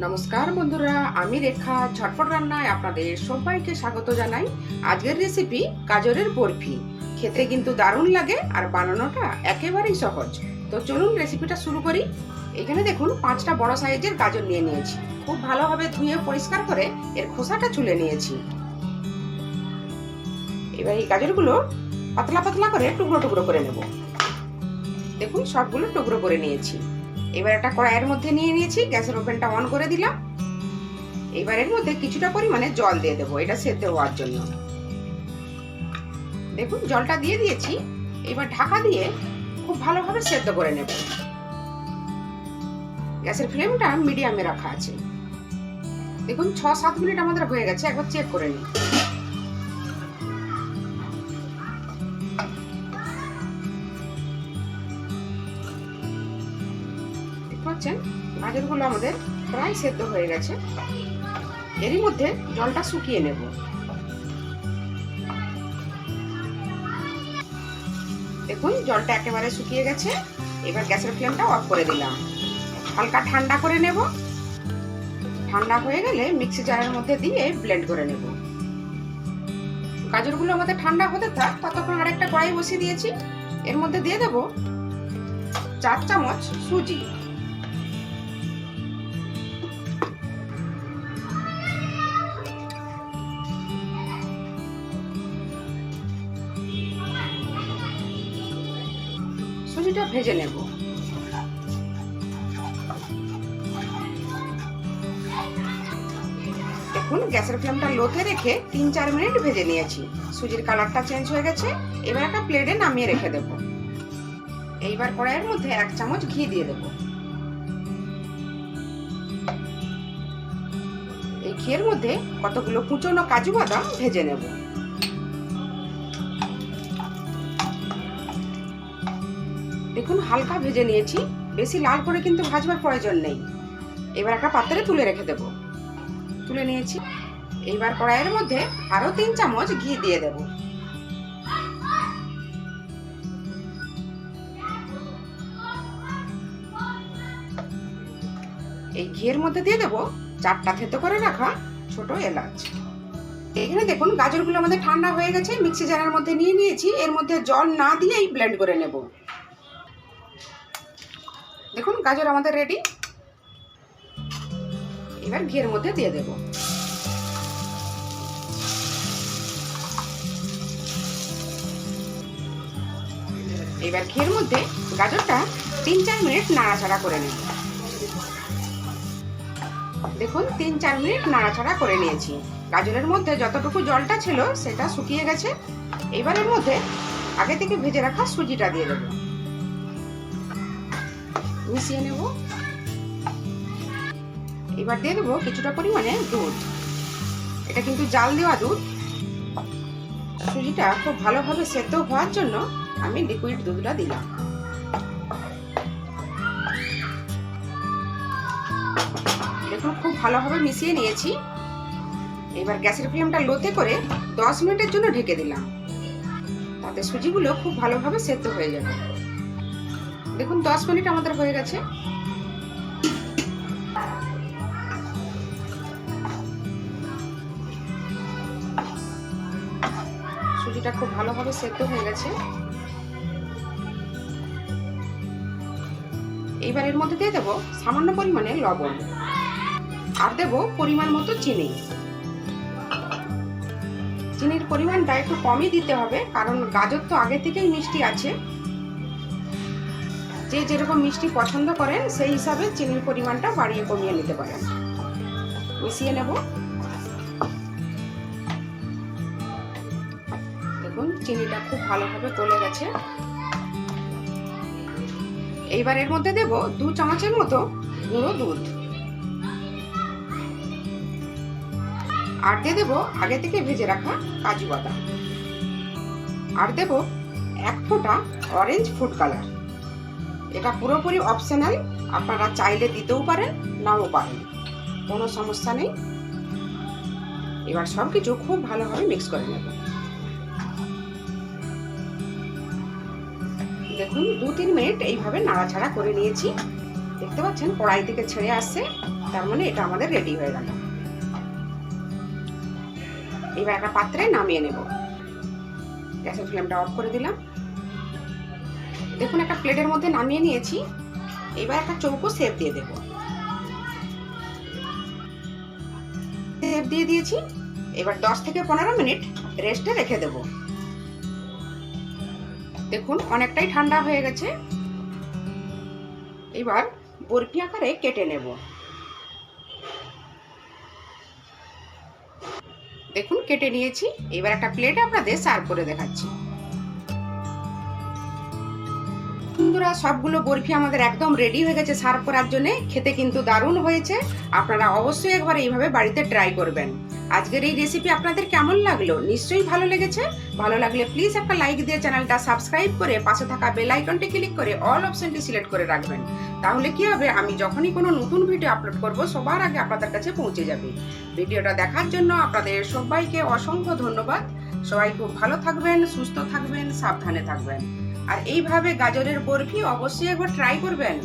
নমস্কার বন্ধুরা, আমি রেখা ঝটপট রান্নায় আপনাদের সবাইকে স্বাগত জানাই। আজকের রেসিপি গাজরের বরফি। খেতে কিন্তু দারুণ লাগে আর বানানোটা একেবারেই সহজ। তো চলুন রেসিপিটা শুরু করি। এখানে দেখুন 5টা বড় সাইজের গাজর নিয়ে নিয়েছি। খুব ভালোভাবে ধুয়ে পরিষ্কার করে এর খোসাটা ছুলে নিয়েছি। এবার এই গাজরগুলো পাতলা পাতলা করে টুকরো টুকরো করে নেব। দেখুন সবগুলো টুকরো করে নিয়েছি। এবার একটা কড়াইয়ের মধ্যে নিয়ে নিয়েছি, গ্যাসের ওভেনটা অন করে দিলাম। এবার এর মধ্যে কিছুটা পরিমাণে জল দিয়ে দেবো, এটা সেদ্ধ হওয়ার জন্য। দেখুন জলটা দিয়ে দিয়েছি। এবার ঢাকা দিয়ে খুব ভালোভাবে সেদ্ধ করে নেব। গ্যাসের ফ্লেমটা মিডিয়ামে রাখা আছে। দেখুন 6-7 মিনিট আমাদের হয়ে গেছে, একবার চেক করে নিই। গাজরগুলো আমাদের প্রায় সেদ্ধ হয়ে গেছে। এরই মধ্যে জলটা শুকিয়ে নেব। দেখুন জলটা একেবারে শুকিয়ে গেছে। এবার গ্যাসের ফ্লেমটা অফ করে দিলাম। হালকা ঠান্ডা করে নেব। ঠান্ডা হয়ে গেলে মিক্সি জারের মধ্যে দিয়ে ব্লেন্ড করে নেব। গাজরগুলো আমাদের ঠান্ডা হতে থাক, ততক্ষণ আরেকটা কড়াই বসিয়ে দিয়েছি। এর মধ্যে দিয়ে দেব 4 চামচ সুজি। সুজিটা ভেজে নেব। দেখুন গ্যাসের ফ্লেমটা লোতে রেখে 3-4 মিনিট ভেজে নিয়েছি। সুজির কালারটা চেঞ্জ হয়ে গেছে। এবার একটা প্লেটে নামিয়ে রেখে দেব। এইবার কড়াইয়ের মধ্যে 1 চামচ ঘি দিয়ে দেব। এই ঘিয়ের মধ্যে কতগুলো কুচনো কাজু বাদাম ভেজে নেব। দেখুন হালকা ভেজে নিয়েছি, বেশি লাল করে কিন্তু ভাজবার প্রয়োজন নেই। এবার একটা পাত্রে তুলে রেখে দেব। তুলে নিয়েছি। এইবার কড়াইয়ের মধ্যে আরো 3 চামচ ঘি দিয়ে দেব। এই ঘিয়ের মধ্যে দিয়ে দেব 4টা থেতো করে রাখা ছোট এলাচ। এখানে দেখুন গাজরগুলো আমাদের ঠান্ডা হয়ে গেছে, মিক্সি জারের মধ্যে নিয়ে নিয়েছি। এর মধ্যে জল না দিয়েই ব্লেন্ড করে নেব। দেখুন গাজর আমাদের রেডি। এবার ঘিয়ের মধ্যে দিয়ে দেব। এবার ঘিয়ের মধ্যে গাজরটা 3-4 মিনিট নাড়াচাড়া করে নেব। দেখুন 3-4 মিনিট নাড়াচাড়া করে নিয়েছি। গাজরের মধ্যে যতটুকু জলটা ছিল সেটা শুকিয়ে গেছে। এবার এর মধ্যে আগে থেকে ভেজে রাখা সুজিটা দিয়ে দেব। মিশিয়ে নেব। এবার দিয়ে দেবো কিছুটা পরিমাণে দুধ। এটা কিন্তু জাল দেওয়া দুধ। সুজিটা খুব ভালোভাবে সেদ্ধ হওয়ার জন্য আমি লিকুইড দুধটা দিলাম। দেখুন খুব ভালোভাবে মিশিয়ে নিয়েছি। এবার গ্যাসের ফ্লেমটা লোতে করে 10 মিনিটের জন্য ঢেকে দিলাম। তাতে সুজিগুলো খুব ভালোভাবে সেদ্ধ হয়ে যাবে। দেখুন 10 মিনিট আমাদের হয়ে গেছে। সুজিটা খুব ভালোভাবে সেদ্ধ হয়ে গেছে। এইবার এর মধ্যে দিয়ে দেবো সামান্য পরিমাণে লবণ আর দেবো পরিমাণ মতো চিনি। চিনির পরিমাণটা একটু কমই দিতে হবে, কারণ গাজর তো আগে থেকেই মিষ্টি আছে। যে যেরকম মিষ্টি পছন্দ করেন সেই হিসাবে চিনির পরিমাণটা বাড়িয়ে কমিয়ে নিতে পারেন। মিশিয়ে নেব। দেখুন চিনিটা খুব ভালোভাবে গলে গেছে। এইবার এর মধ্যে দেব 2 চামচের মতো গুঁড়ো দুধ। আর দিয়ে দেবো আগে থেকে ভেজে রাখা কাজু বাদাম। আর দেব 1 ফোঁটা অরেঞ্জ ফুড কালার। এটা পুরোপুরি অপশনাল, আপনারা চাইলে দিতেও পারেন, নাও পারেন, কোনো সমস্যা নেই। এবার সবকিছু খুব ভালোভাবে মিক্স করে নেব। দেখুন 2-3 মিনিট এইভাবে নাড়াচাড়া করে নিয়েছি। দেখতে পাচ্ছেন কড়াই থেকে ছেড়ে আসছে। তার মানে এটা আমাদের রেডি হয়ে গেল। এবার একটা পাত্রে নামিয়ে নেব। গ্যাসের ফ্লেমটা অফ করে দিলাম। দেখুন একটা প্লেটের মধ্যে নামিয়ে নিয়েছি। এবার একটা চৌকো শেপ দিয়ে দেব। শেপ দিয়ে দিয়েছি। এবার 10 থেকে 15 মিনিট রেস্টে রেখে দেব। দেখুন অনেকটাই ঠান্ডা হয়ে গেছে। এবার বরফি আকারে কেটে নেব। দেখুন কেটে নিয়েছি। এবার একটা প্লেটে আপনাদের সার্ভ করে দেখাচ্ছি। বন্ধুরা সবগুলো বরফি আমাদের একদম রেডি হয়ে গেছে সার্ভ করার জন্য। খেতে কিন্তু দারুণ হয়েছে। আপনারা অবশ্যই একবার এইভাবে বাড়িতে ট্রাই করবেন। আজকের এই রেসিপি আপনাদের কেমন লাগলো? নিশ্চয়ই ভালো লেগেছে। ভালো লাগলে প্লিজ একটা লাইক দিয়ে চ্যানেলটা সাবস্ক্রাইব করে পাশে থাকা বেল আইকনটি ক্লিক করে অল অপশনটি সিলেক্ট করে রাখবেন। তাহলে কি হবে, আমি যখনই কোনো নতুন ভিডিও আপলোড করব সবার আগে আপনাদের কাছে পৌঁছে যাবে। ভিডিওটা দেখার জন্য আপনাদের সবাইকে অসংখ্য ধন্যবাদ। সবাই খুব ভালো থাকবেন, সুস্থ থাকবেন, সাবধানে থাকবেন। আর এইভাবে গাজরের বরফি অবশ্যই একবার ট্রাই করবেন।